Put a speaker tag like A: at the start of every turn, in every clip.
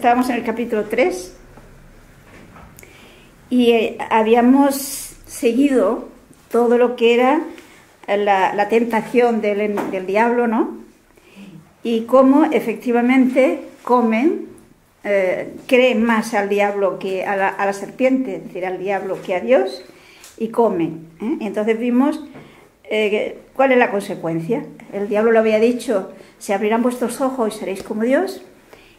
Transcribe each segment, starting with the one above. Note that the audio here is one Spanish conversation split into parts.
A: Estábamos en el capítulo 3 y habíamos seguido todo lo que era la tentación del diablo, ¿no? Y cómo efectivamente creen más al diablo que a la serpiente, es decir, al diablo que a Dios, y comen. Entonces vimos cuál es la consecuencia. El diablo lo había dicho: se abrirán vuestros ojos y seréis como Dios.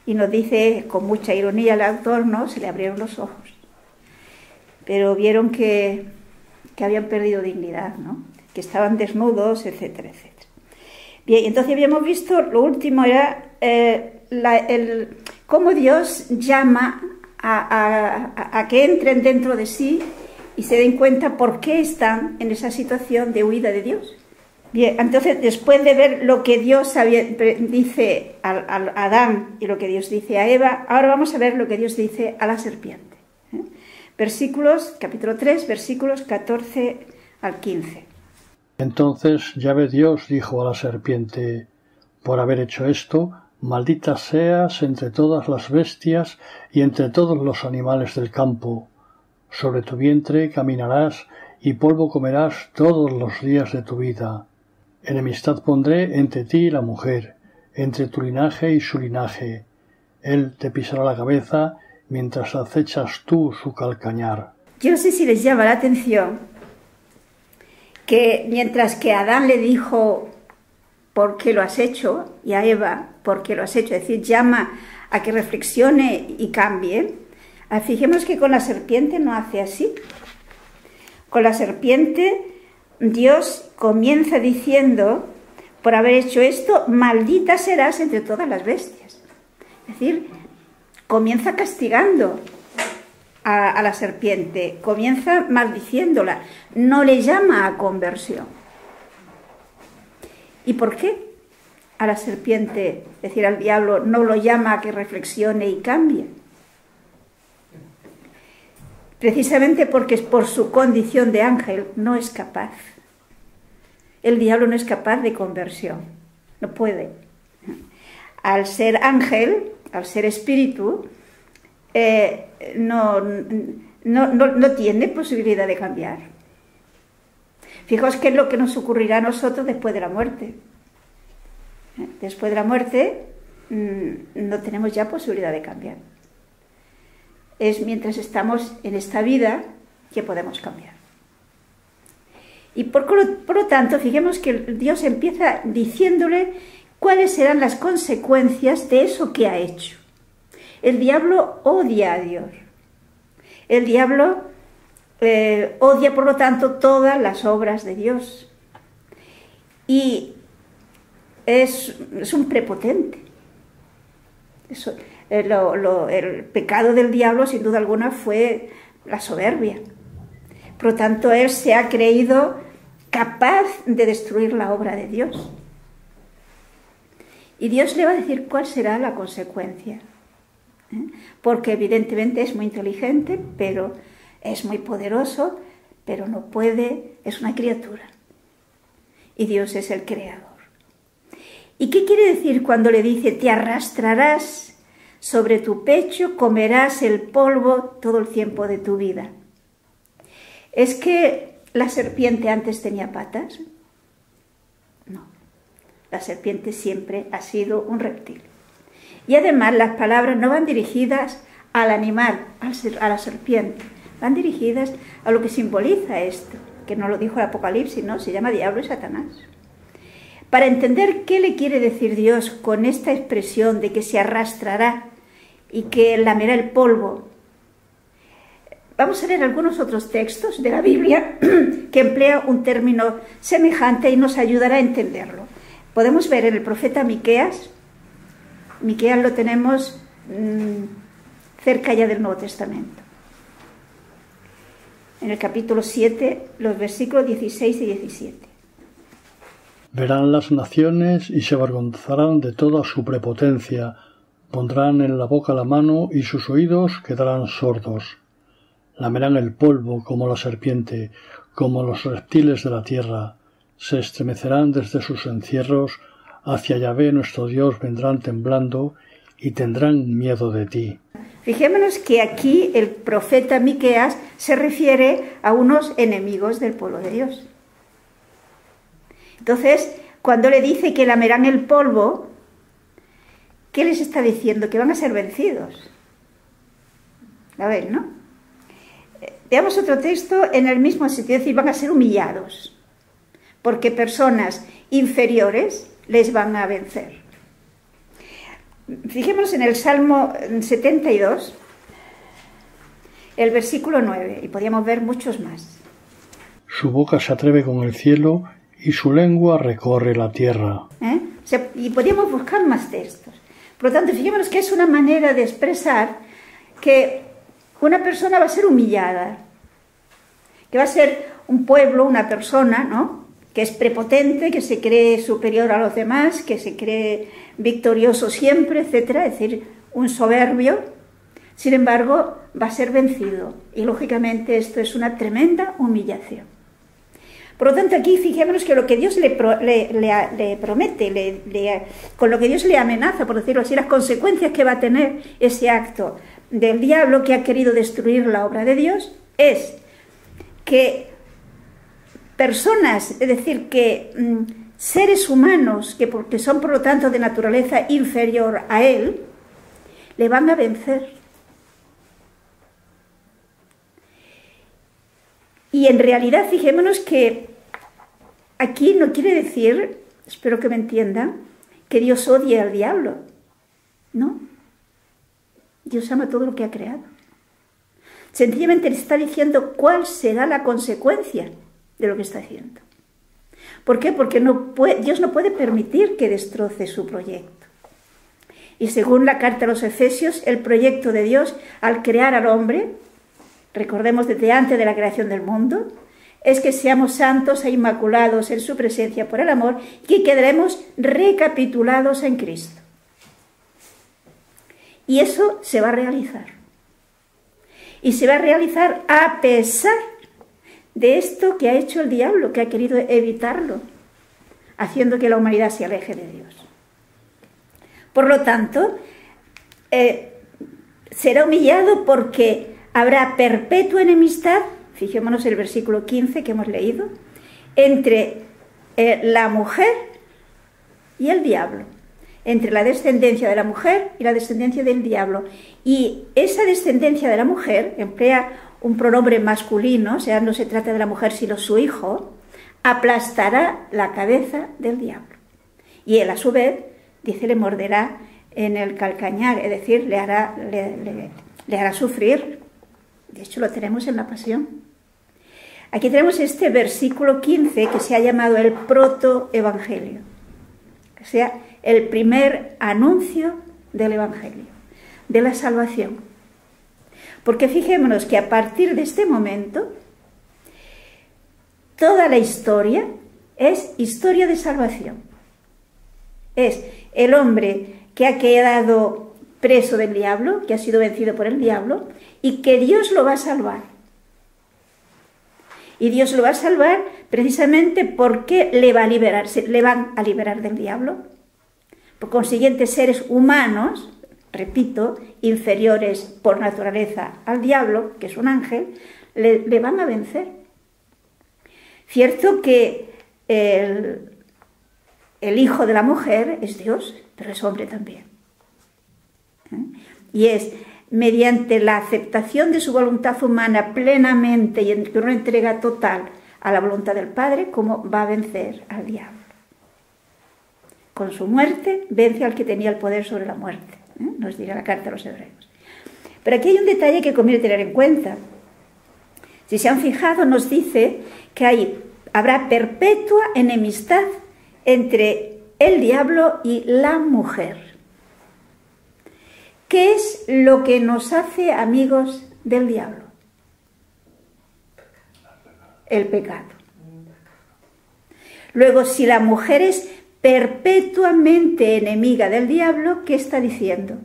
A: Y nos dice con mucha ironía el autor, ¿no? Se le abrieron los ojos, pero vieron que habían perdido dignidad, ¿no? Que estaban desnudos, etcétera, etcétera. Bien, entonces habíamos visto, lo último era cómo Dios llama a que entren dentro de sí y se den cuenta por qué están en esa situación de huida de Dios. Bien, entonces, después de ver lo que Dios dice a Adán y lo que Dios dice a Eva, ahora vamos a ver lo que Dios dice a la serpiente. Capítulo 3, versículos 14 al 15.
B: Entonces Yahvé Dios dijo a la serpiente: por haber hecho esto, maldita seas entre todas las bestias y entre todos los animales del campo. Sobre tu vientre caminarás y polvo comerás todos los días de tu vida. Enemistad pondré entre ti y la mujer, entre tu linaje y su linaje. Él te pisará la cabeza mientras acechas tú su calcañar.
A: Yo no sé si les llama la atención que mientras que Adán le dijo ¿por qué lo has hecho? Y a Eva ¿por qué lo has hecho? Es decir, llama a que reflexione y cambie. Fijemos que con la serpiente no hace así. Con la serpiente Dios comienza diciendo: por haber hecho esto, maldita serás entre todas las bestias. Es decir, comienza castigando a la serpiente, comienza maldiciéndola, no le llama a conversión. ¿Y por qué a la serpiente, es decir, al diablo, no lo llama a que reflexione y cambie? Precisamente porque por su condición de ángel no es capaz. El diablo no es capaz de conversión, no puede. Al ser ángel, al ser espíritu, no tiene posibilidad de cambiar. Fijaos qué es lo que nos ocurrirá a nosotros después de la muerte. Después de la muerte no tenemos ya posibilidad de cambiar. Es mientras estamos en esta vida que podemos cambiar. Y por lo tanto, fijemos que Dios empieza diciéndole cuáles serán las consecuencias de eso que ha hecho. El diablo odia a Dios. El diablo odia, por lo tanto, todas las obras de Dios. Y es un prepotente. El pecado del diablo, sin duda alguna, fue la soberbia. Por lo tanto, él se ha creído capaz de destruir la obra de Dios. Y Dios le va a decir cuál será la consecuencia. Porque evidentemente es muy inteligente, pero es muy poderoso, pero no puede, es una criatura. Y Dios es el creador. ¿Y qué quiere decir cuando le dice: te arrastrarás sobre tu pecho, comerás el polvo todo el tiempo de tu vida? ¿Es que la serpiente antes tenía patas? No. La serpiente siempre ha sido un reptil. Y además las palabras no van dirigidas al animal, a la serpiente. Van dirigidas a lo que simboliza esto, que no lo dijo el Apocalipsis, ¿no? Se llama diablo y Satanás. Para entender qué le quiere decir Dios con esta expresión de que se arrastrará y que lamerá el polvo, vamos a leer algunos otros textos de la Biblia que emplea un término semejante y nos ayudará a entenderlo. Podemos ver en el profeta Miqueas. Miqueas lo tenemos cerca ya del Nuevo Testamento. En el capítulo 7, los versículos 16 y 17.
B: Verán las naciones y se avergonzarán de toda su prepotencia, pondrán en la boca la mano y sus oídos quedarán sordos. Lamerán el polvo como la serpiente, como los reptiles de la tierra, se estremecerán desde sus encierros, hacia Yahvé nuestro Dios vendrán temblando, y tendrán miedo de ti.
A: Fijémonos que aquí el profeta Miqueas se refiere a unos enemigos del pueblo de Dios. Entonces, cuando le dice que lamerán el polvo, ¿qué les está diciendo? Que van a ser vencidos. ¿La ven, no? Veamos otro texto en el mismo sentido, es decir, van a ser humillados, porque personas inferiores les van a vencer. Fijémonos en el Salmo 72, el versículo 9, y podríamos ver muchos más.
B: Su boca se atreve con el cielo y su lengua recorre la tierra.
A: Y podríamos buscar más textos. Por lo tanto, fijémonos que es una manera de expresar que una persona va a ser humillada, que va a ser un pueblo, una persona, ¿no?, que es prepotente, que se cree superior a los demás, que se cree victorioso siempre, etcétera, es decir, un soberbio. Sin embargo, va a ser vencido. Y lógicamente esto es una tremenda humillación. Por lo tanto, aquí fijémonos que lo que Dios le promete, con lo que Dios le amenaza, por decirlo así, las consecuencias que va a tener ese acto del diablo que ha querido destruir la obra de Dios, es que personas, es decir, que seres humanos, que porque son por lo tanto de naturaleza inferior a él, le van a vencer. Y en realidad fijémonos que aquí no quiere decir, espero que me entiendan, que Dios odie al diablo. No. Dios ama todo lo que ha creado. Sencillamente le está diciendo cuál será la consecuencia de lo que está haciendo. ¿Por qué? Porque Dios no puede permitir que destroce su proyecto. Y según la carta a los Efesios, el proyecto de Dios al crear al hombre, recordemos desde antes de la creación del mundo, es que seamos santos e inmaculados en su presencia por el amor y que quedaremos recapitulados en Cristo. Y eso se va a realizar. Y se va a realizar a pesar de esto que ha hecho el diablo, que ha querido evitarlo, haciendo que la humanidad se aleje de Dios. Por lo tanto, será humillado porque habrá perpetua enemistad, fijémonos el versículo 15 que hemos leído, entre la mujer y el diablo, entre la descendencia de la mujer y la descendencia del diablo. Y esa descendencia de la mujer emplea un pronombre masculino, o sea, no se trata de la mujer sino su hijo, aplastará la cabeza del diablo. Y él a su vez, dice, le morderá en el calcañar, es decir, le hará sufrir. De hecho, lo tenemos en la Pasión. Aquí tenemos este versículo 15 que se ha llamado el protoevangelio, o sea, el primer anuncio del evangelio, de la salvación. Porque fijémonos que a partir de este momento, toda la historia es historia de salvación. Es el hombre que ha quedado preso del diablo, que ha sido vencido por el diablo, y que Dios lo va a salvar. Y Dios lo va a salvar precisamente porque le van a liberar del diablo. Por consiguiente, seres humanos, repito, inferiores por naturaleza al diablo, que es un ángel, le van a vencer. Cierto que el hijo de la mujer es Dios, pero es hombre también. Y es mediante la aceptación de su voluntad humana plenamente y con una entrega total a la voluntad del Padre, como va a vencer al diablo. Con su muerte vence al que tenía el poder sobre la muerte, nos dirá la carta a los Hebreos. Pero aquí hay un detalle que conviene tener en cuenta. Si se han fijado, nos dice que habrá perpetua enemistad entre el diablo y la mujer. ¿Qué es lo que nos hace amigos del diablo? El pecado. Luego, si la mujer es perpetuamente enemiga del diablo, ¿qué está diciendo?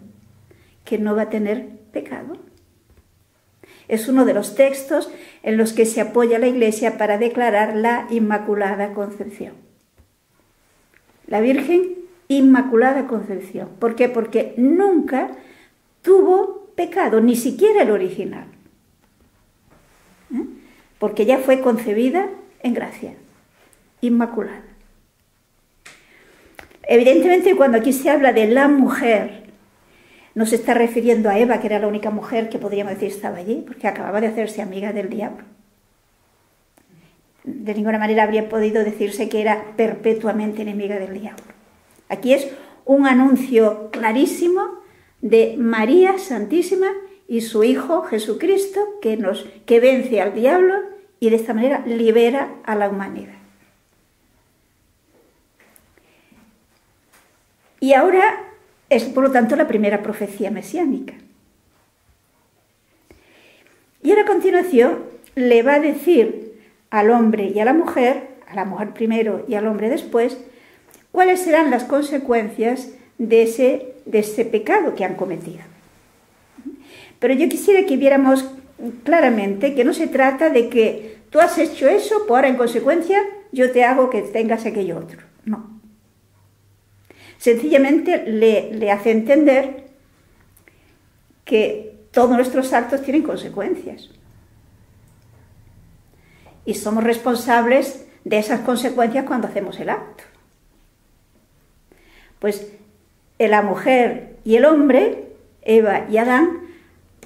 A: Que no va a tener pecado. Es uno de los textos en los que se apoya la Iglesia para declarar la Inmaculada Concepción. La Virgen Inmaculada Concepción. ¿Por qué? Porque nunca tuvo pecado, ni siquiera el original. Porque ya fue concebida en gracia, inmaculada. Evidentemente, cuando aquí se habla de la mujer, no se está refiriendo a Eva, que era la única mujer que podríamos decir estaba allí, porque acababa de hacerse amiga del diablo. De ninguna manera habría podido decirse que era perpetuamente enemiga del diablo. Aquí es un anuncio clarísimo de María Santísima y su Hijo Jesucristo que vence al diablo y de esta manera libera a la humanidad. Y ahora es, por lo tanto, la primera profecía mesiánica. Y ahora a continuación le va a decir al hombre y a la mujer primero y al hombre después, cuáles serán las consecuencias de ese pecado que han cometido. Pero yo quisiera que viéramos claramente que no se trata de que tú has hecho eso, pues ahora en consecuencia yo te hago que tengas aquello otro. No. Sencillamente le hace entender que todos nuestros actos tienen consecuencias. Y somos responsables de esas consecuencias cuando hacemos el acto. Pues la mujer y el hombre, Eva y Adán,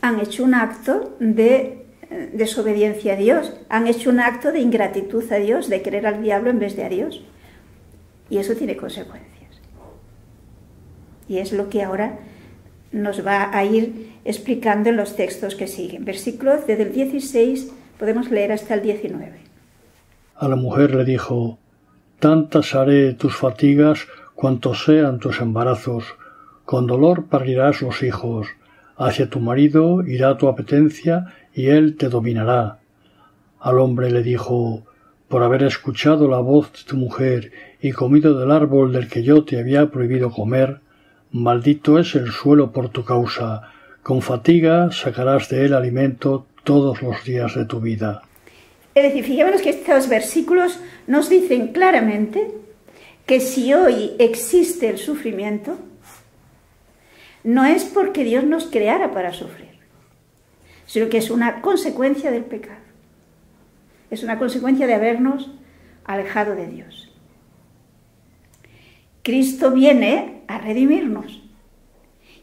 A: han hecho un acto de desobediencia a Dios, han hecho un acto de ingratitud a Dios, de querer al diablo en vez de a Dios. Y eso tiene consecuencias. Y es lo que ahora nos va a ir explicando en los textos que siguen. Versículos desde el 16 podemos leer hasta el 19.
B: A la mujer le dijo: tantas haré tus fatigas cuantos sean tus embarazos, con dolor parirás los hijos, hacia tu marido irá tu apetencia y él te dominará. Al hombre le dijo: por haber escuchado la voz de tu mujer y comido del árbol del que yo te había prohibido comer, maldito es el suelo por tu causa, con fatiga sacarás de él alimento todos los días de tu vida.
A: Es decir, fijémonos que estos versículos nos dicen claramente que si hoy existe el sufrimiento, no es porque Dios nos creara para sufrir, sino que es una consecuencia del pecado. Es una consecuencia de habernos alejado de Dios. Cristo viene a redimirnos.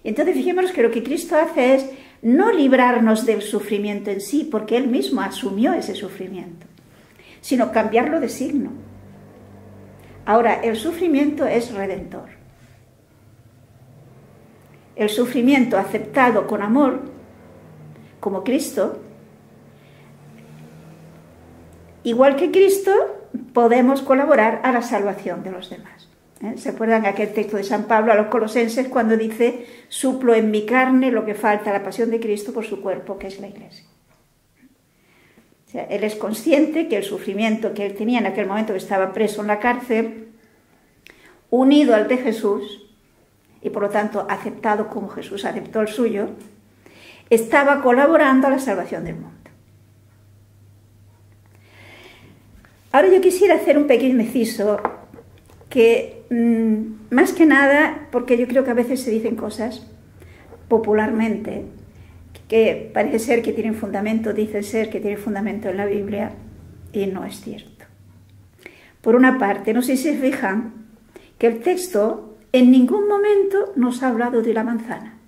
A: Y entonces fijémonos que lo que Cristo hace es no librarnos del sufrimiento en sí, porque Él mismo asumió ese sufrimiento, sino cambiarlo de signo. Ahora, el sufrimiento es redentor. El sufrimiento aceptado con amor, como Cristo, igual que Cristo, podemos colaborar a la salvación de los demás. ¿Se acuerdan aquel texto de San Pablo a los Colosenses cuando dice: suplo en mi carne lo que falta a la pasión de Cristo por su cuerpo, que es la Iglesia? O sea, él es consciente que el sufrimiento que él tenía en aquel momento que estaba preso en la cárcel, unido al de Jesús, y por lo tanto aceptado como Jesús aceptó el suyo, estaba colaborando a la salvación del mundo. Ahora yo quisiera hacer un pequeño inciso que más que nada, porque yo creo que a veces se dicen cosas popularmente que parece ser que tienen fundamento, dicen ser que tienen fundamento en la Biblia, y no es cierto. Por una parte, no sé si se fijan que el texto en ningún momento nos ha hablado de la manzana.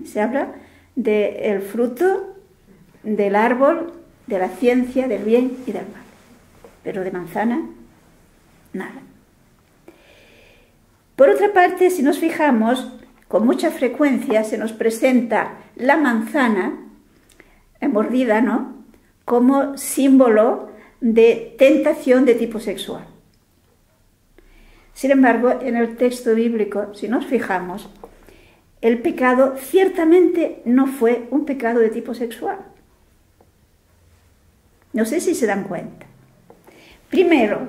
A: Se habla del fruto del árbol, de la ciencia, del bien y del mal. Pero de manzana, nada. Por otra parte, si nos fijamos, con mucha frecuencia se nos presenta la manzana mordida, ¿no?, como símbolo de tentación de tipo sexual. Sin embargo, en el texto bíblico, si nos fijamos, el pecado ciertamente no fue un pecado de tipo sexual. No sé si se dan cuenta. Primero,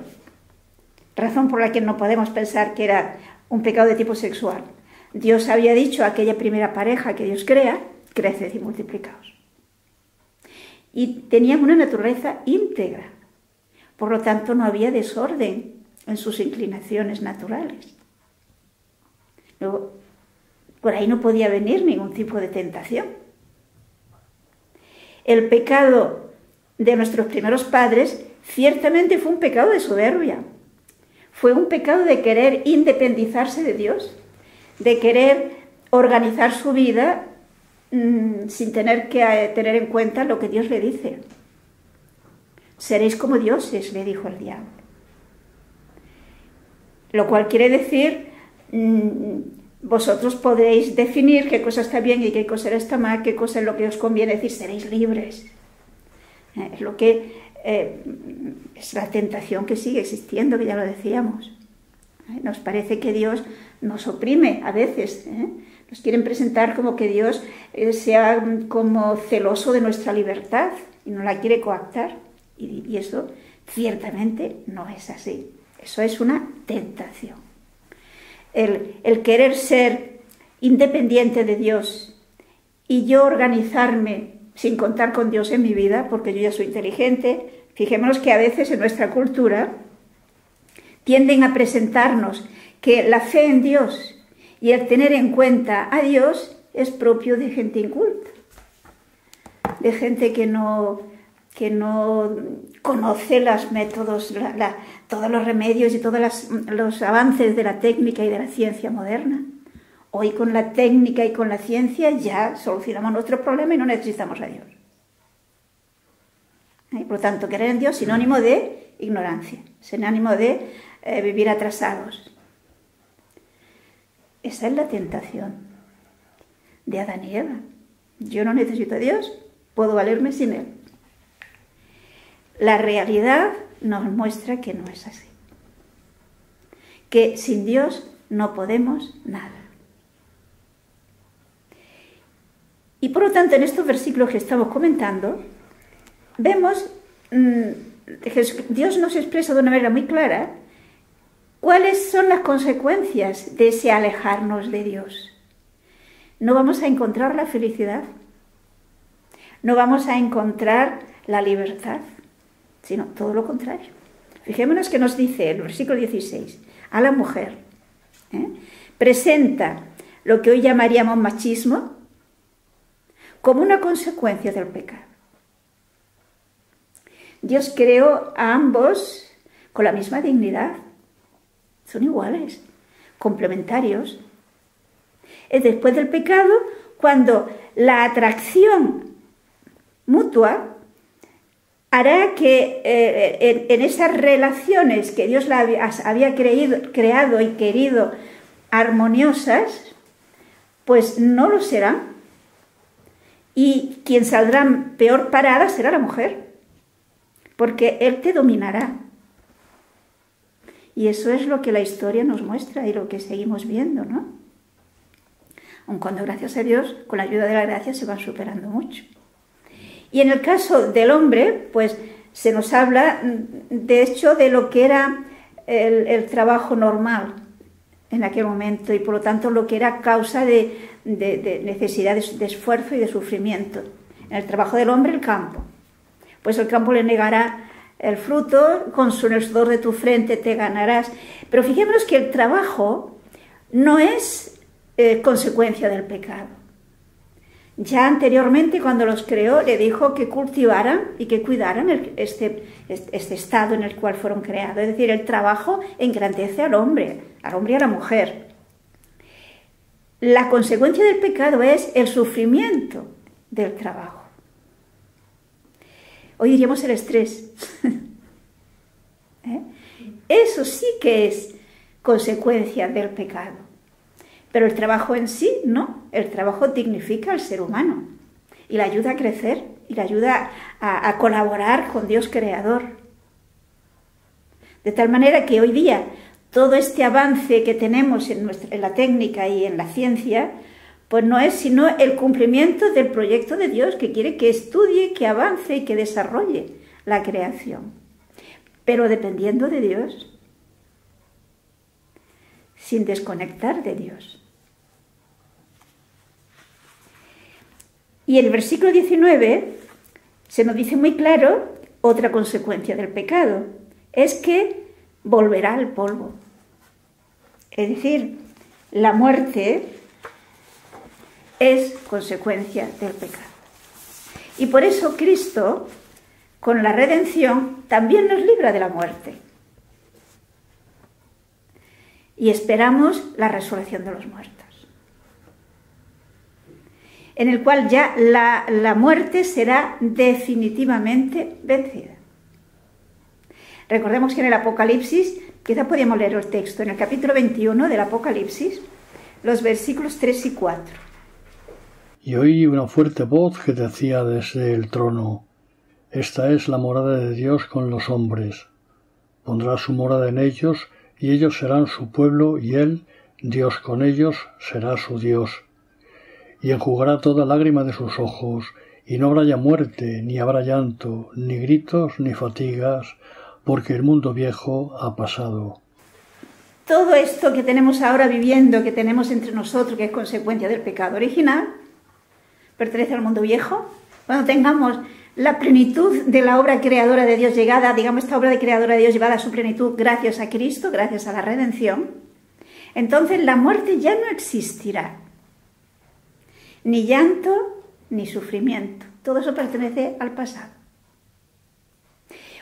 A: razón por la que no podemos pensar que era un pecado de tipo sexual. Dios había dicho a aquella primera pareja que Dios crea: creced y multiplicaos. Y tenían una naturaleza íntegra. Por lo tanto, no había desorden en sus inclinaciones naturales. Luego, por ahí no podía venir ningún tipo de tentación. El pecado de nuestros primeros padres ciertamente fue un pecado de soberbia. Fue un pecado de querer independizarse de Dios, de querer organizar su vida sin tener que tener en cuenta lo que Dios le dice. Seréis como dioses, le dijo el diablo. Lo cual quiere decir, vosotros podéis definir qué cosa está bien y qué cosa está mal, qué cosa es lo que os conviene, decir, seréis libres. Es lo que es la tentación que sigue existiendo, que ya lo decíamos. Nos parece que Dios nos oprime a veces, nos quieren presentar como que Dios sea como celoso de nuestra libertad y no la quiere coactar, y eso ciertamente no es así. Eso es una tentación. El querer ser independiente de Dios y yo organizarme sin contar con Dios en mi vida, porque yo ya soy inteligente. Fijémonos que a veces en nuestra cultura tienden a presentarnos que la fe en Dios y el tener en cuenta a Dios es propio de gente inculta, de gente que no conoce los métodos, todos los remedios y todos los avances de la técnica y de la ciencia moderna. Hoy con la técnica y con la ciencia ya solucionamos nuestro problema y no necesitamos a Dios. Por lo tanto, creer en Dios es sinónimo de ignorancia, sinónimo de vivir atrasados. Esa es la tentación de Adán y Eva. Yo no necesito a Dios, puedo valerme sin Él. La realidad nos muestra que no es así. Que sin Dios no podemos nada. Y por lo tanto, en estos versículos que estamos comentando, vemos, Dios nos expresa de una manera muy clara cuáles son las consecuencias de ese alejarnos de Dios. No vamos a encontrar la felicidad, no vamos a encontrar la libertad, sino todo lo contrario. Fijémonos que nos dice el versículo 16, a la mujer, presenta lo que hoy llamaríamos machismo como una consecuencia del pecado. Dios creó a ambos con la misma dignidad, son iguales, complementarios. Es después del pecado cuando la atracción mutua hará que en esas relaciones que Dios había creado y querido armoniosas, pues no lo serán. Y quien saldrá peor parada será la mujer, porque Él te dominará. Y eso es lo que la historia nos muestra y lo que seguimos viendo, ¿no? Aun cuando, gracias a Dios, con la ayuda de la gracia se van superando mucho. Y en el caso del hombre, pues se nos habla, de hecho, de lo que era el trabajo normal en aquel momento y por lo tanto lo que era causa de necesidades de esfuerzo y de sufrimiento. En el trabajo del hombre, el campo. Pues el campo le negará el fruto, con el sudor de tu frente te ganarás. Pero fijémonos que el trabajo no es consecuencia del pecado. Ya anteriormente, cuando los creó, le dijo que cultivaran y que cuidaran este estado en el cual fueron creados. Es decir, el trabajo engrandece al hombre y a la mujer. La consecuencia del pecado es el sufrimiento del trabajo. Hoy diríamos el estrés. Eso sí que es consecuencia del pecado. Pero el trabajo en sí, no. El trabajo dignifica al ser humano y le ayuda a crecer y le ayuda a colaborar con Dios creador. De tal manera que hoy día todo este avance que tenemos en la técnica y en la ciencia, pues no es sino el cumplimiento del proyecto de Dios que quiere que estudie, que avance y que desarrolle la creación. Pero dependiendo de Dios, sin desconectar de Dios. Y el versículo 19 se nos dice muy claro otra consecuencia del pecado. Es que volverá al polvo. Es decir, la muerte es consecuencia del pecado. Y por eso Cristo, con la redención, también nos libra de la muerte. Y esperamos la resurrección de los muertos, en el cual ya la muerte será definitivamente vencida. Recordemos que en el Apocalipsis, quizá podíamos leer el texto, en el capítulo 21 del Apocalipsis, los versículos 3 y 4.
B: Y oí una fuerte voz que decía desde el trono: Esta es la morada de Dios con los hombres. Pondrá su morada en ellos, y ellos serán su pueblo, y él, Dios con ellos, será su Dios. Y enjugará toda lágrima de sus ojos, y no habrá ya muerte, ni habrá llanto, ni gritos, ni fatigas, porque el mundo viejo ha pasado.
A: Todo esto que tenemos ahora viviendo, que tenemos entre nosotros, que es consecuencia del pecado original, pertenece al mundo viejo. Cuando tengamos la plenitud de la obra creadora de Dios llegada, digamos, esta obra de creadora de Dios llevada a su plenitud gracias a Cristo, gracias a la redención, entonces la muerte ya no existirá. Ni llanto, ni sufrimiento. Todo eso pertenece al pasado.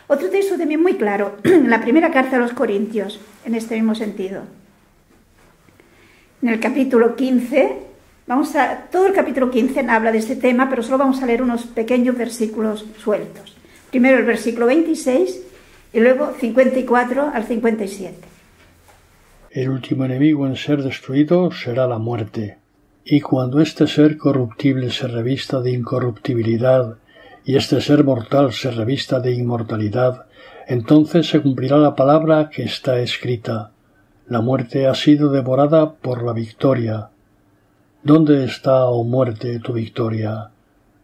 A: Otro texto también muy claro, la primera carta a los Corintios, en este mismo sentido. En el capítulo 15, todo el capítulo 15 habla de este tema, pero solo vamos a leer unos pequeños versículos sueltos. Primero el versículo 26 y luego 54 al 57.
B: El último enemigo en ser destruido será la muerte. Y cuando este ser corruptible se revista de incorruptibilidad, y este ser mortal se revista de inmortalidad, entonces se cumplirá la palabra que está escrita: La muerte ha sido devorada por la victoria. ¿Dónde está, oh muerte, tu victoria?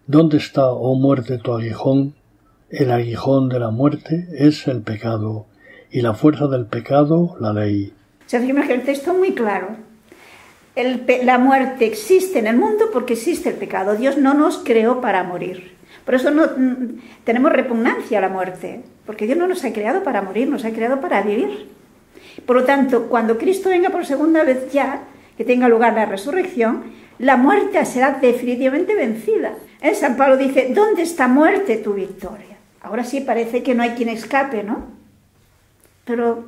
B: ¿Dónde está, oh muerte, tu aguijón? El aguijón de la muerte es el pecado, y la fuerza del pecado, la ley.
A: Se afirma que el texto es muy claro. La muerte existe en el mundo porque existe el pecado. Dios no nos creó para morir. Por eso no tenemos repugnancia a la muerte, porque Dios no nos ha creado para morir, nos ha creado para vivir. Por lo tanto, cuando Cristo venga por segunda vez ya, que tenga lugar la resurrección, la muerte será definitivamente vencida. San Pablo dice: ¿dónde está, muerte, tu victoria? Ahora sí parece que no hay quien escape, ¿no? Pero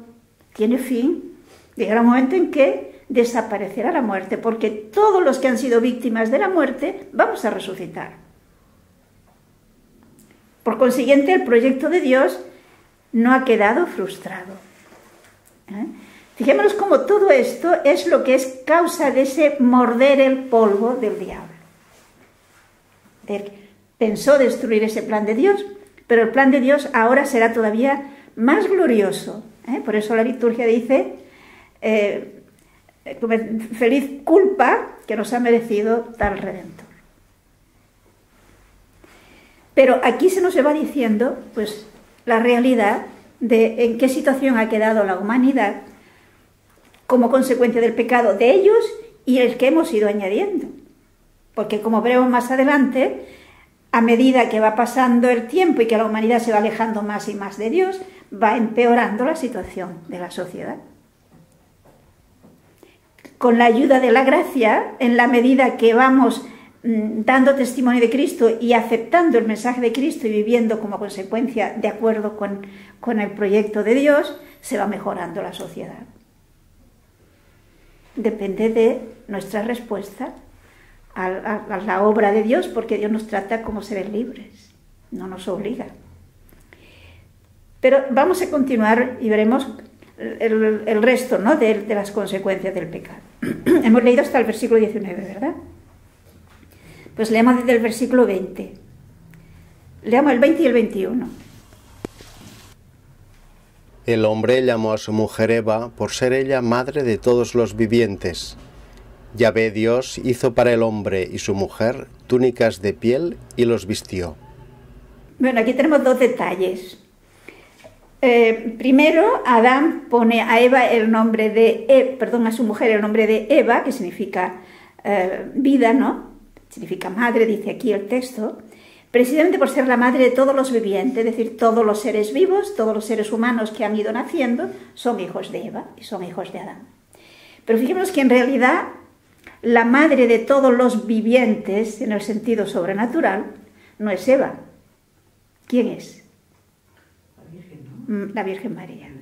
A: tiene fin. Llegará un momento en que desaparecerá la muerte, porque todos los que han sido víctimas de la muerte vamos a resucitar. Por consiguiente, el proyecto de Dios no ha quedado frustrado. Fijémonos cómo todo esto es lo que es causa de ese morder el polvo del diablo. Él pensó destruir ese plan de Dios, pero el plan de Dios ahora será todavía más glorioso. Por eso la liturgia dice: feliz culpa que nos ha merecido tal Redentor. Pero aquí se nos va diciendo, pues, la realidad de en qué situación ha quedado la humanidad como consecuencia del pecado de ellos y el que hemos ido añadiendo. Porque, como veremos más adelante, a medida que va pasando el tiempo y que la humanidad se va alejando más y más de Dios, va empeorando la situación de la sociedad. Con la ayuda de la gracia, en la medida que vamos dando testimonio de Cristo y aceptando el mensaje de Cristo y viviendo como consecuencia de acuerdo con el proyecto de Dios, se va mejorando la sociedad. Depende de nuestra respuesta a la obra de Dios, porque Dios nos trata como seres libres, no nos obliga. Pero vamos a continuar y veremos el resto, ¿no?, de las consecuencias del pecado. Hemos leído hasta el versículo 19, ¿verdad? Pues leamos desde el versículo 20. Leamos el 20 y el 21.
C: El hombre llamó a su mujer Eva por ser ella madre de todos los vivientes. Yahvé Dios hizo para el hombre y su mujer túnicas de piel y los vistió.
A: Bueno, aquí tenemos dos detalles. Primero, Adán pone a Eva el nombre de, a su mujer el nombre de Eva, que significa vida, ¿no? Significa madre, dice aquí el texto. precisamente por ser la madre de todos los vivientes, es decir, todos los seres vivos, todos los seres humanos que han ido naciendo, son hijos de Eva y son hijos de Adán. Pero fijémonos que en realidad la madre de todos los vivientes, en el sentido sobrenatural, no es Eva. ¿Quién es? La Virgen María.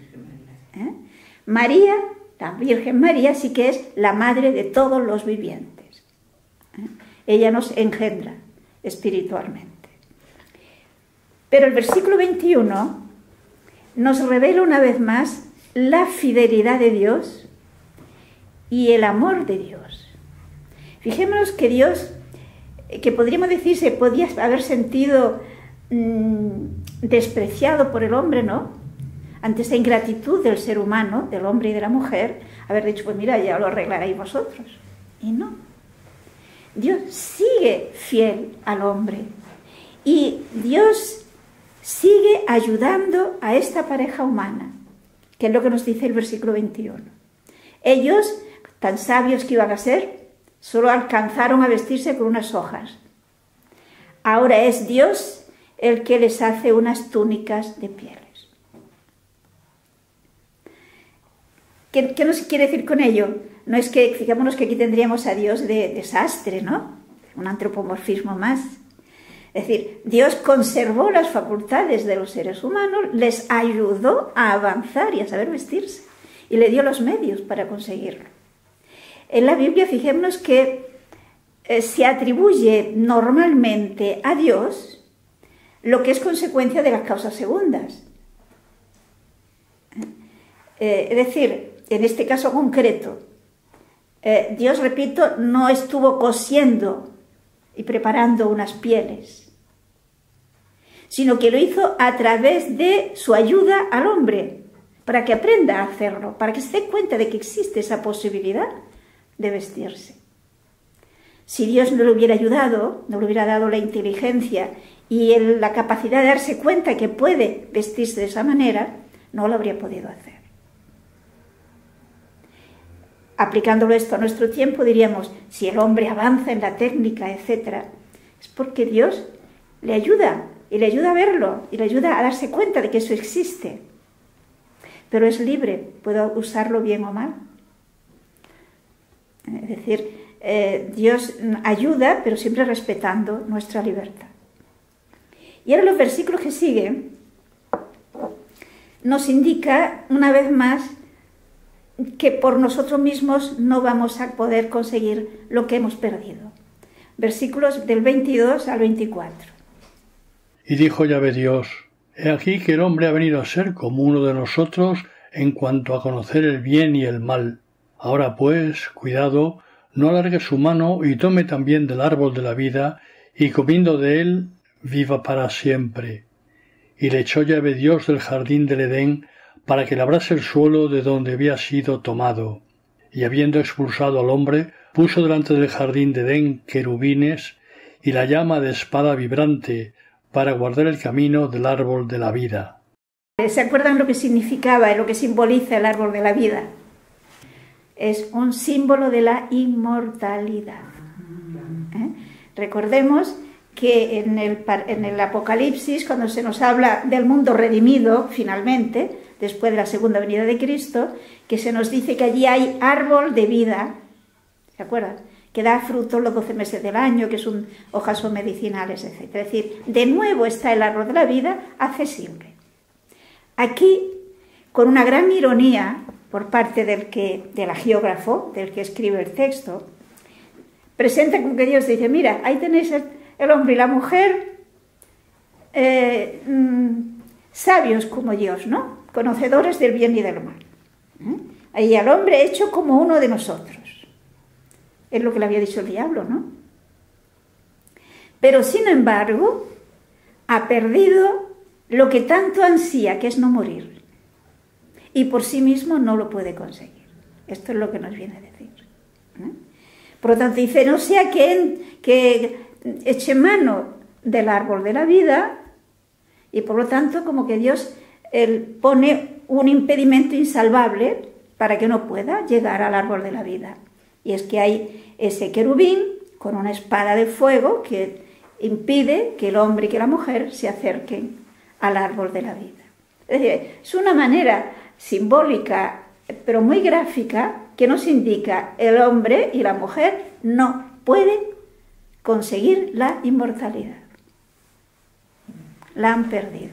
A: María, la Virgen María, sí que es la madre de todos los vivientes. Ella nos engendra espiritualmente. Pero el versículo 21 nos revela una vez más la fidelidad de Dios y el amor de Dios. Fijémonos que Dios, que podríamos decir se podía haber sentido despreciado por el hombre, ¿no? Ante esa ingratitud del ser humano, del hombre y de la mujer, haber dicho, pues mira, ya lo arreglaréis vosotros. Y no. Dios sigue fiel al hombre y Dios sigue ayudando a esta pareja humana, que es lo que nos dice el versículo 21. Ellos, tan sabios que iban a ser, solo alcanzaron a vestirse con unas hojas. Ahora es Dios el que les hace unas túnicas de pieles. ¿Qué nos quiere decir con ello? No es que, fijémonos que aquí tendríamos a Dios de desastre, ¿no? Un antropomorfismo más. Es decir, Dios conservó las facultades de los seres humanos, les ayudó a avanzar y a saber vestirse, y le dio los medios para conseguirlo. En la Biblia, fijémonos que se atribuye normalmente a Dios lo que es consecuencia de las causas segundas. Es decir, en este caso concreto, Dios, repito, no estuvo cosiendo y preparando unas pieles, sino que lo hizo a través de su ayuda al hombre, para que aprenda a hacerlo, para que se dé cuenta de que existe esa posibilidad de vestirse. Si Dios no le hubiera ayudado, no le hubiera dado la inteligencia y la capacidad de darse cuenta que puede vestirse de esa manera, no lo habría podido hacer. Aplicándolo esto a nuestro tiempo, diríamos, si el hombre avanza en la técnica, etc., es porque Dios le ayuda, y le ayuda a verlo, y le ayuda a darse cuenta de que eso existe. Pero es libre, puedo usarlo bien o mal. Es decir, Dios ayuda, pero siempre respetando nuestra libertad. Y ahora los versículos que siguen nos indica una vez más que por nosotros mismos no vamos a poder conseguir lo que hemos perdido. Versículos del 22 al 24.
B: Y dijo Yahvé Dios, he aquí que el hombre ha venido a ser como uno de nosotros en cuanto a conocer el bien y el mal. Ahora pues, cuidado, no alargue su mano y tome también del árbol de la vida, y comiendo de él, viva para siempre. Y le echó Yahvé Dios del jardín del Edén, para que labrase el suelo de donde había sido tomado. Y habiendo expulsado al hombre, puso delante del jardín de Edén querubines y la llama de espada vibrante, para guardar el camino del árbol de la vida.
A: ¿Se acuerdan lo que significaba, lo que simboliza el árbol de la vida? Es un símbolo de la inmortalidad. Recordemos que en el Apocalipsis, cuando se nos habla del mundo redimido, finalmente, después de la segunda venida de Cristo, que se nos dice que allí hay árbol de vida, ¿se acuerdan? Que da fruto los 12 meses del año, que son hojas son medicinales, etc. Es decir, de nuevo está el árbol de la vida accesible. Aquí, con una gran ironía por parte del agiógrafo, del que escribe el texto, presenta con que Dios dice, mira, ahí tenéis el hombre y la mujer, sabios como Dios, ¿no? Conocedores del bien y del mal. Ahí al hombre hecho como uno de nosotros. Es lo que le había dicho el diablo, ¿no? Pero sin embargo, ha perdido lo que tanto ansía, que es no morir. Y por sí mismo no lo puede conseguir. Esto es lo que nos viene a decir. Por lo tanto, dice, no sea que eche mano del árbol de la vida, y por lo tanto, como que Dios pone un impedimento insalvable para que no pueda llegar al árbol de la vida. Y es que hay ese querubín con una espada de fuego que impide que el hombre y que la mujer se acerquen al árbol de la vida. Es decir, es una manera simbólica, pero muy gráfica, que nos indica el hombre y la mujer no pueden conseguir la inmortalidad. La han perdido.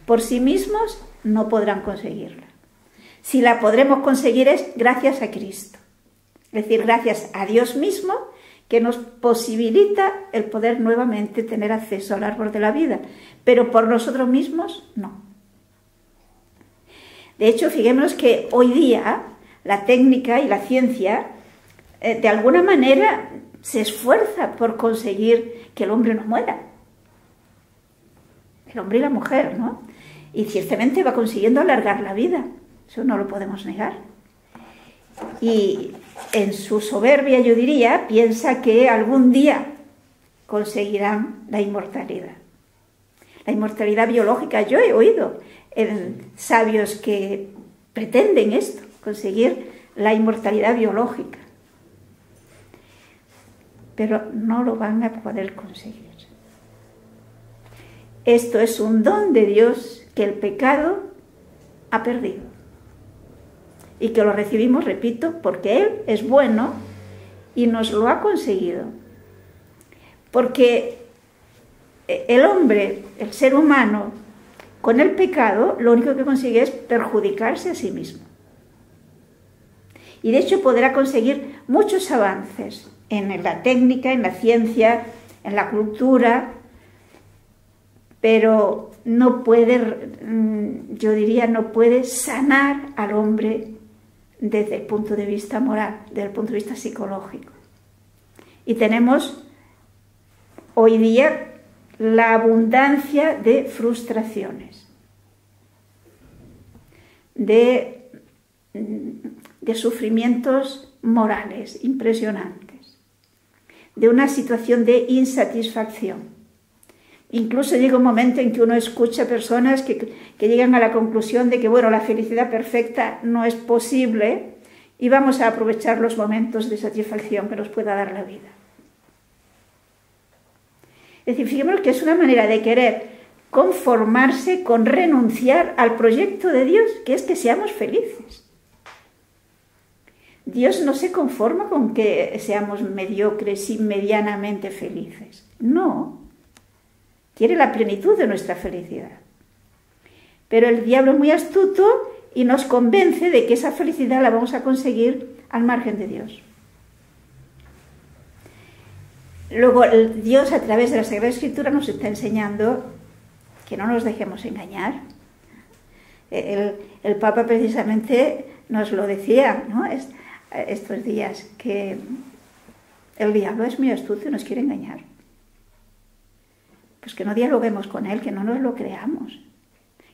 A: Por sí mismos no podrán conseguirla. Si la podremos conseguir es gracias a Cristo. Es decir, gracias a Dios mismo, que nos posibilita el poder nuevamente tener acceso al árbol de la vida. Pero por nosotros mismos, no. De hecho, fijémonos que hoy día la técnica y la ciencia, de alguna manera, se esfuerza por conseguir que el hombre no muera. El hombre y la mujer, ¿no? Y ciertamente va consiguiendo alargar la vida. Eso no lo podemos negar. Y en su soberbia, yo diría, piensa que algún día conseguirán la inmortalidad. La inmortalidad biológica, yo he oído en sabios que pretenden esto, conseguir la inmortalidad biológica. Pero no lo van a poder conseguir. Esto es un don de Dios que el pecado ha perdido. Y que lo recibimos, repito, porque Él es bueno y nos lo ha conseguido. Porque el hombre, el ser humano, con el pecado, lo único que consigue es perjudicarse a sí mismo. Y de hecho podrá conseguir muchos avances en la técnica, en la ciencia, en la cultura, pero no puede, yo diría, no puede sanar al hombre desde el punto de vista moral, desde el punto de vista psicológico. Y tenemos hoy día la abundancia de frustraciones, de sufrimientos morales impresionantes, de una situación de insatisfacción. Incluso llega un momento en que uno escucha personas que llegan a la conclusión de que, bueno, la felicidad perfecta no es posible y vamos a aprovechar los momentos de satisfacción que nos pueda dar la vida. Es decir, fijémonos que es una manera de querer conformarse con renunciar al proyecto de Dios, que es que seamos felices. Dios no se conforma con que seamos mediocres y medianamente felices. No. Quiere la plenitud de nuestra felicidad. Pero el diablo es muy astuto y nos convence de que esa felicidad la vamos a conseguir al margen de Dios. Luego, Dios, a través de la Sagrada Escritura, nos está enseñando que no nos dejemos engañar. El Papa precisamente nos lo decía, ¿no? Estos días, que el diablo es muy astuto y nos quiere engañar. Pues que no dialoguemos con Él, que no nos lo creamos,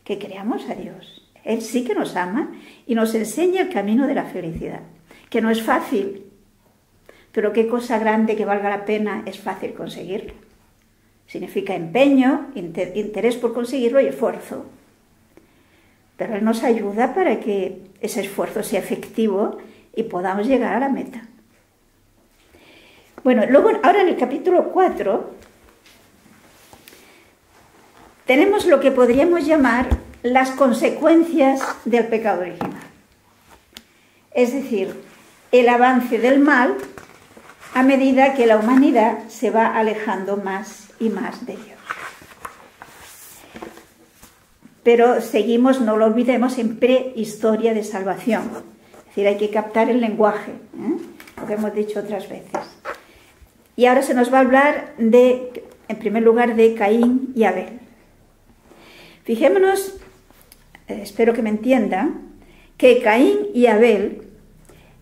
A: que creamos a Dios. Él sí que nos ama y nos enseña el camino de la felicidad, que no es fácil, pero qué cosa grande que valga la pena es fácil conseguirlo. Significa empeño, interés por conseguirlo y esfuerzo. Pero Él nos ayuda para que ese esfuerzo sea efectivo y podamos llegar a la meta. Bueno, luego ahora en el capítulo 4... tenemos lo que podríamos llamar las consecuencias del pecado original. Es decir, el avance del mal a medida que la humanidad se va alejando más y más de Dios. Pero seguimos, no lo olvidemos, en prehistoria de salvación. Es decir, hay que captar el lenguaje, lo que hemos dicho otras veces. Y ahora se nos va a hablar en primer lugar, de Caín y Abel. Fijémonos, espero que me entiendan, que Caín y Abel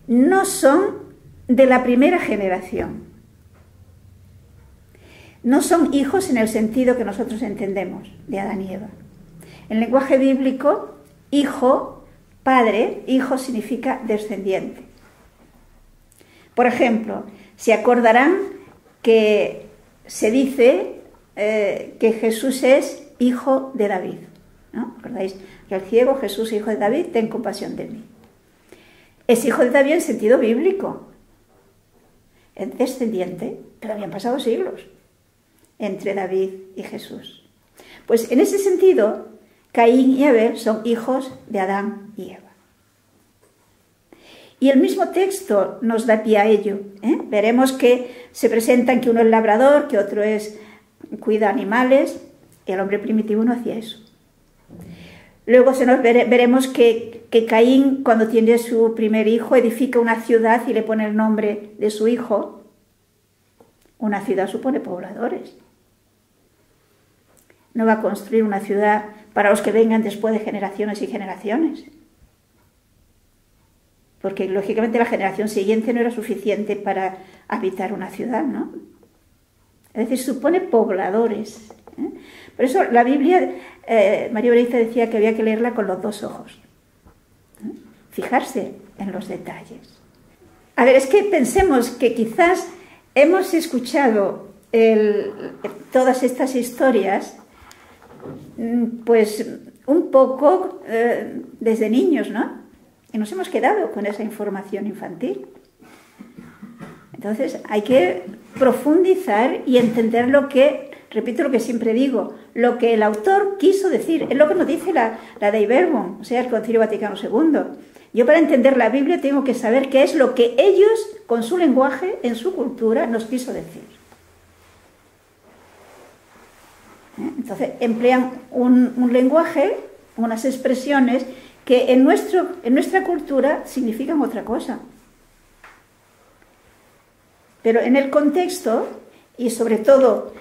A: no son de la primera generación. No son hijos en el sentido que nosotros entendemos de Adán y Eva. En el lenguaje bíblico, hijo, padre, hijo significa descendiente. Por ejemplo, se acordarán que se dice que Jesús es hijo de David, ¿no? ¿Recordáis? Que el ciego, Jesús, hijo de David, ten compasión de mí. Es hijo de David en sentido bíblico. Es descendiente, pero habían pasado siglos. entre David y Jesús. Pues en ese sentido, Caín y Abel son hijos de Adán y Eva. Y el mismo texto nos da pie a ello. Veremos que se presentan que uno es labrador, que otro cuida animales. El hombre primitivo no hacía eso. Luego veremos que Caín, cuando tiene su primer hijo, edifica una ciudad y le pone el nombre de su hijo. Una ciudad supone pobladores. No va a construir una ciudad para los que vengan después de generaciones y generaciones. Porque lógicamente la generación siguiente no era suficiente para habitar una ciudad, ¿no? Es decir, supone pobladores. Por eso la Biblia, María Berenice decía que había que leerla con los dos ojos. Fijarse en los detalles. A ver, es que pensemos que quizás hemos escuchado todas estas historias, pues un poco desde niños, ¿no? Y nos hemos quedado con esa información infantil. Entonces hay que profundizar y entender lo que, repito lo que siempre digo, lo que el autor quiso decir. Es lo que nos dice la Dei Verbum, o sea, el Concilio Vaticano II. Yo para entender la Biblia tengo que saber qué es lo que ellos, con su lenguaje, en su cultura, nos quiso decir. Entonces emplean un lenguaje, unas expresiones que en nuestra cultura significan otra cosa. Pero en el contexto, y sobre todo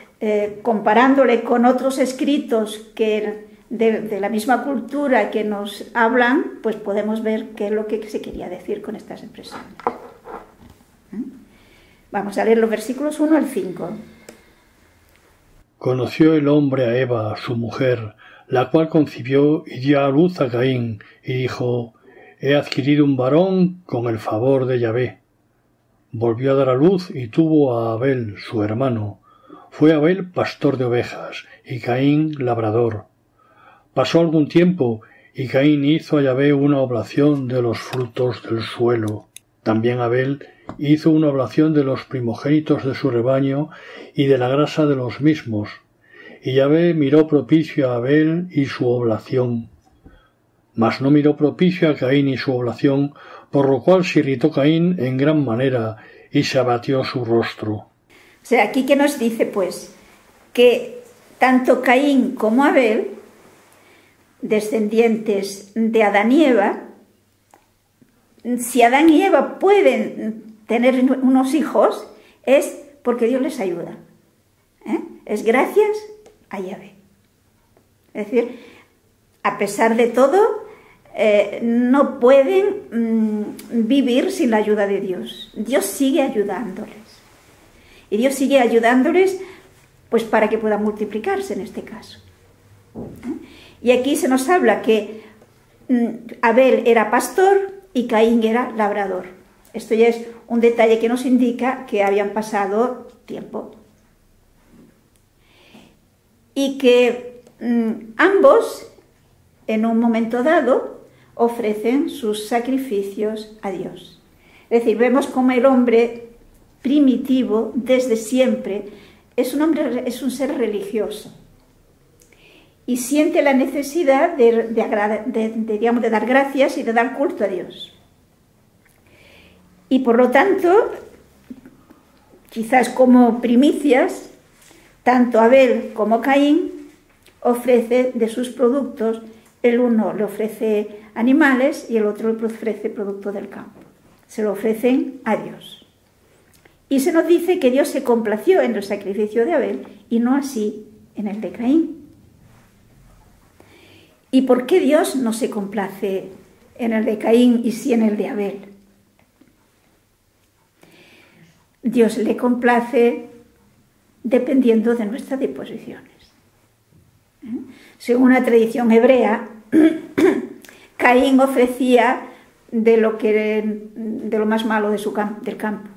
A: comparándole con otros escritos que de la misma cultura que nos hablan, pues podemos ver qué es lo que se quería decir con estas expresiones. Vamos a leer los versículos 1 al 5.
B: Conoció el hombre a Eva, su mujer, la cual concibió y dio a luz a Caín, y dijo: he adquirido un varón con el favor de Yahvé. Volvió a dar a luz y tuvo a Abel, su hermano. Fue Abel pastor de ovejas, y Caín labrador. Pasó algún tiempo, y Caín hizo a Yahvé una oblación de los frutos del suelo. También Abel hizo una oblación de los primogénitos de su rebaño y de la grasa de los mismos. Y Yahvé miró propicio a Abel y su oblación, mas no miró propicio a Caín y su oblación, por lo cual se irritó Caín en gran manera y se abatió su rostro.
A: O sea, aquí que nos dice, pues, que tanto Caín como Abel, descendientes de Adán y Eva, si Adán y Eva pueden tener unos hijos, es porque Dios les ayuda. Es gracias a Yahvé. Es decir, a pesar de todo, no pueden vivir sin la ayuda de Dios. Dios sigue ayudándoles. Y Dios sigue ayudándoles pues para que puedan multiplicarse en este caso. Y aquí se nos habla que Abel era pastor y Caín era labrador. Esto ya es un detalle que nos indica que habían pasado tiempo. Y que ambos, en un momento dado, ofrecen sus sacrificios a Dios. Es decir, vemos como el hombre primitivo, desde siempre, es un ser religioso. Y siente la necesidad de dar gracias y de dar culto a Dios. Y por lo tanto, quizás como primicias, tanto Abel como Caín ofrece de sus productos, el uno le ofrece animales y el otro le ofrece producto del campo. Se lo ofrecen a Dios. Y se nos dice que Dios se complació en el sacrificio de Abel y no así en el de Caín. ¿Y por qué Dios no se complace en el de Caín y sí en el de Abel? Dios le complace dependiendo de nuestras disposiciones. Según la tradición hebrea, Caín ofrecía de lo más malo del campo.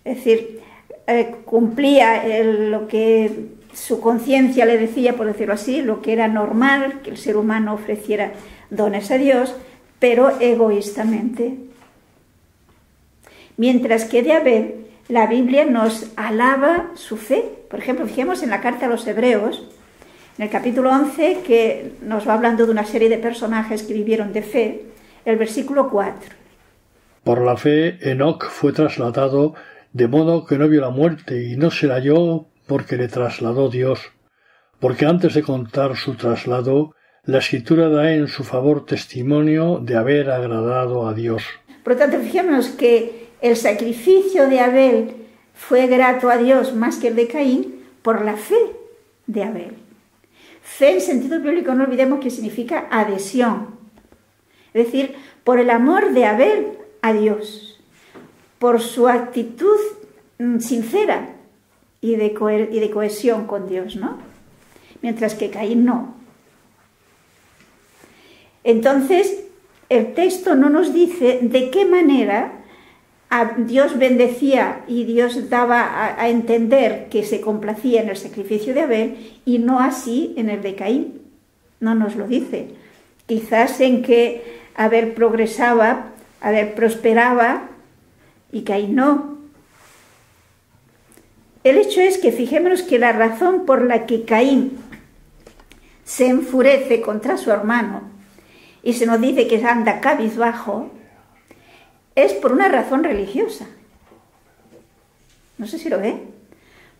A: Es decir, cumplía lo que su conciencia le decía, por decirlo así, lo que era normal, que el ser humano ofreciera dones a Dios, pero egoístamente. Mientras que de Abel la Biblia nos alaba su fe. Por ejemplo, fijemos en la carta a los Hebreos, en el capítulo 11, que nos va hablando de una serie de personajes que vivieron de fe, el versículo 4.
B: Por la fe, Enoc fue trasladado de modo que no vio la muerte y no se la halló porque le trasladó Dios. Porque antes de contar su traslado, la Escritura da en su favor testimonio de haber agradado a Dios.
A: Por lo tanto, fijémonos que el sacrificio de Abel fue grato a Dios más que el de Caín por la fe de Abel. Fe en sentido bíblico, no olvidemos que significa adhesión. Es decir, por el amor de Abel a Dios, por su actitud sincera y de cohesión con Dios, ¿no? Mientras que Caín no. Entonces, el texto no nos dice de qué manera Dios bendecía y Dios daba a entender que se complacía en el sacrificio de Abel y no así en el de Caín. No nos lo dice. Quizás en que Abel progresaba, Abel prosperaba y Caín no. El hecho es que fijémonos que la razón por la que Caín se enfurece contra su hermano y se nos dice que anda cabizbajo, es por una razón religiosa. No sé si lo ve.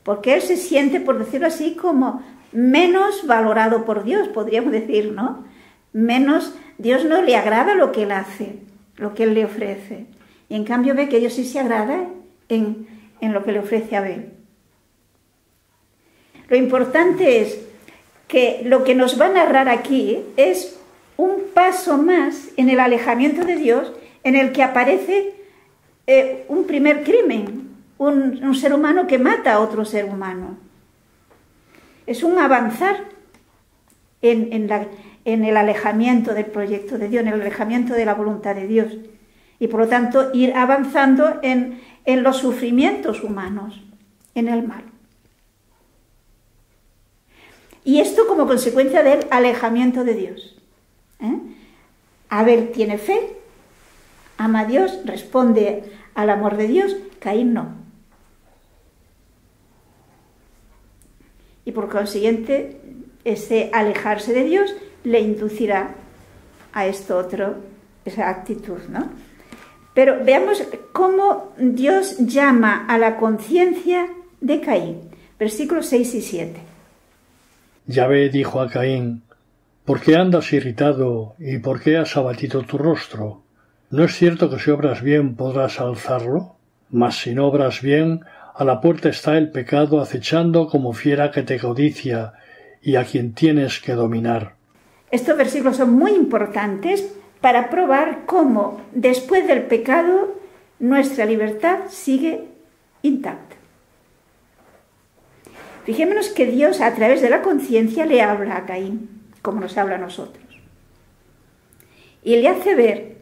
A: Porque él se siente, por decirlo así, como menos valorado por Dios, podríamos decir, ¿no? Menos, Dios no le agrada lo que él hace, lo que él le ofrece. Y en cambio ve que Dios sí se agrada en lo que le ofrece a Abel. Lo importante es que lo que nos va a narrar aquí es un paso más en el alejamiento de Dios, en el que aparece un primer crimen, un ser humano que mata a otro ser humano. Es un avanzar en el alejamiento del proyecto de Dios, en el alejamiento de la voluntad de Dios. Y por lo tanto ir avanzando en los sufrimientos humanos, en el mal. Y esto como consecuencia del alejamiento de Dios. Abel tiene fe, ama a Dios, responde al amor de Dios, Caín no. Y por consiguiente, ese alejarse de Dios le inducirá a esto otro, esa actitud, ¿no? Pero veamos cómo Dios llama a la conciencia de Caín. Versículos 6 y 7.
B: Yahvé dijo a Caín: ¿por qué andas irritado y por qué has abatido tu rostro? ¿No es cierto que si obras bien podrás alzarlo? Mas si no obras bien, a la puerta está el pecado acechando como fiera que te codicia y a quien tienes que dominar.
A: Estos versículos son muy importantes para probar cómo después del pecado nuestra libertad sigue intacta. Fijémonos que Dios a través de la conciencia le habla a Caín, como nos habla a nosotros. Y le hace ver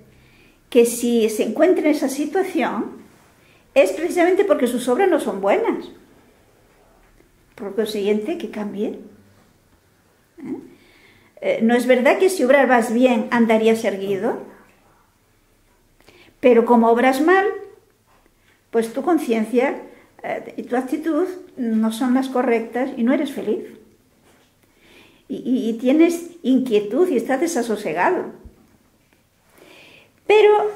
A: que si se encuentra en esa situación es precisamente porque sus obras no son buenas. Por consiguiente, que cambie. No es verdad que si obrabas bien andarías erguido, pero como obras mal, pues tu conciencia y tu actitud no son las correctas y no eres feliz. Y tienes inquietud y estás desasosegado. Pero,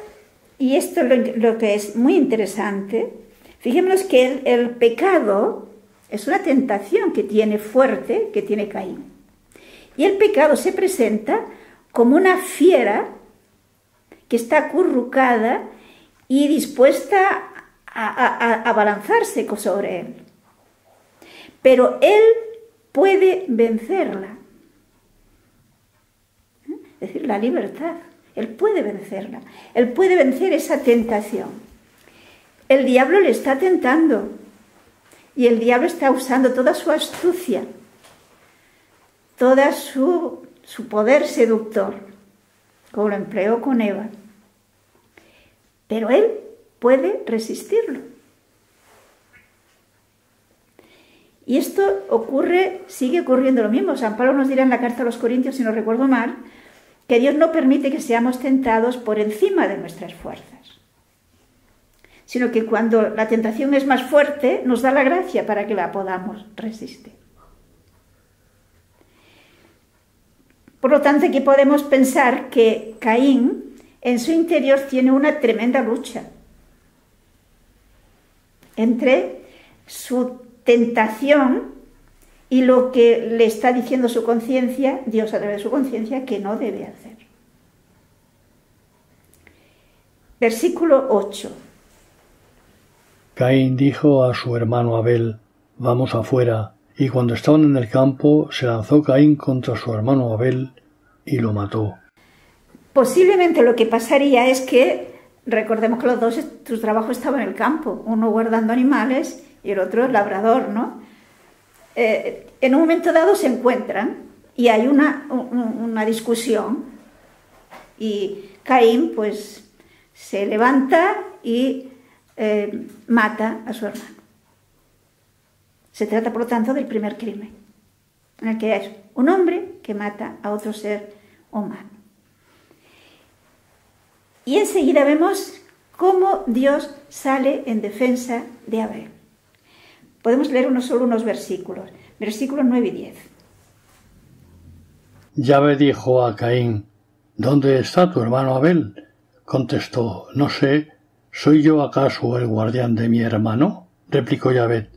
A: y esto es lo que es muy interesante, fijémonos que el pecado es una tentación que tiene fuerte, que tiene Caín. Y el pecado se presenta como una fiera que está acurrucada y dispuesta a abalanzarse sobre él. Pero él puede vencerla. Es decir, la libertad. Él puede vencerla. Él puede vencer esa tentación. El diablo le está tentando. Y el diablo está usando toda su astucia, toda su poder seductor, como lo empleó con Eva. Pero él puede resistirlo. Y esto sigue ocurriendo lo mismo. San Pablo nos dirá en la carta a los Corintios, si no recuerdo mal, que Dios no permite que seamos tentados por encima de nuestras fuerzas, sino que cuando la tentación es más fuerte, nos da la gracia para que la podamos resistir. Por lo tanto, aquí podemos pensar que Caín en su interior tiene una tremenda lucha entre su tentación y lo que le está diciendo su conciencia, Dios a través de su conciencia, que no debe hacer. Versículo 8.
B: Caín dijo a su hermano Abel: vamos afuera. Y cuando estaban en el campo, se lanzó Caín contra su hermano Abel y lo mató.
A: Posiblemente lo que pasaría es que, recordemos que los dos, su trabajo estaba en el campo, uno guardando animales y el otro labrador, ¿no? En un momento dado se encuentran y hay una discusión y Caín pues se levanta y mata a su hermano. Se trata, por lo tanto, del primer crimen, en el que es un hombre que mata a otro ser humano. Y enseguida vemos cómo Dios sale en defensa de Abel. Podemos leer solo unos versículos, versículos 9 y 10.
B: Yahvé dijo a Caín: ¿dónde está tu hermano Abel? Contestó: no sé, ¿soy yo acaso el guardián de mi hermano? Replicó Yahvé: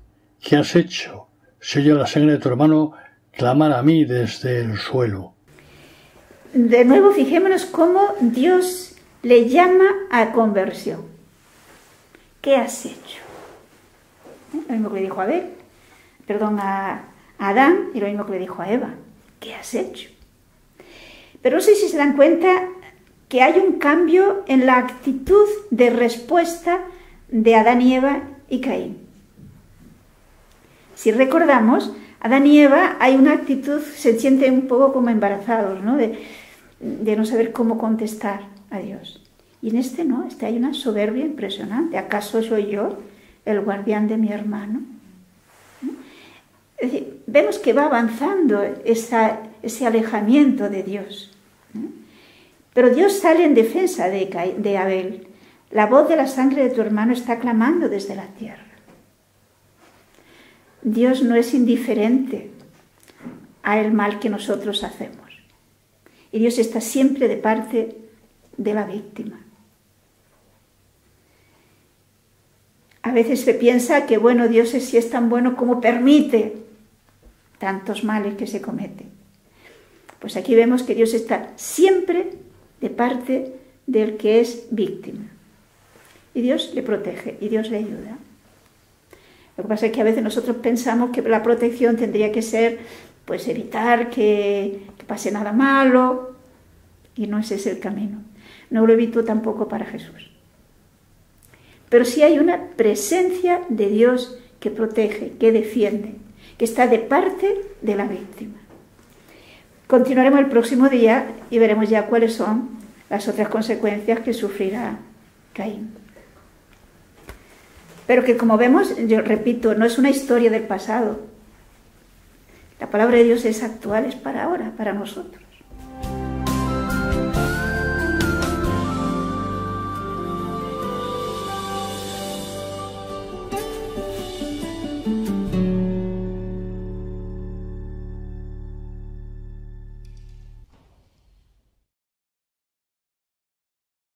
B: ¿qué has hecho? Se oye la sangre de tu hermano clamar a mí desde el suelo.
A: De nuevo, fijémonos cómo Dios le llama a conversión. ¿Qué has hecho? Lo mismo que le dijo a Adán, y lo mismo que le dijo a Eva. ¿Qué has hecho? Pero no sé si se dan cuenta que hay un cambio en la actitud de respuesta de Adán y Eva y Caín. Si recordamos, Adán y Eva hay una actitud, se sienten un poco como embarazados, ¿no? De no saber cómo contestar a Dios. Y en este no, hay una soberbia impresionante. ¿Acaso soy yo el guardián de mi hermano? Es decir, vemos que va avanzando ese alejamiento de Dios. Pero Dios sale en defensa de Abel. La voz de la sangre de tu hermano está clamando desde la tierra. Dios no es indiferente al mal que nosotros hacemos. Y Dios está siempre de parte de la víctima. A veces se piensa que, bueno, Dios sí es tan bueno como permite tantos males que se cometen. Pues aquí vemos que Dios está siempre de parte del que es víctima. Y Dios le protege y Dios le ayuda. Lo que pasa es que a veces nosotros pensamos que la protección tendría que ser, pues, evitar que pase nada malo, y no ese es el camino. No lo evitó tampoco para Jesús. Pero sí hay una presencia de Dios que protege, que defiende, que está de parte de la víctima. Continuaremos el próximo día y veremos ya cuáles son las otras consecuencias que sufrirá Caín. Pero que, como vemos, yo repito, no es una historia del pasado. La palabra de Dios es actual, es para ahora, para nosotros.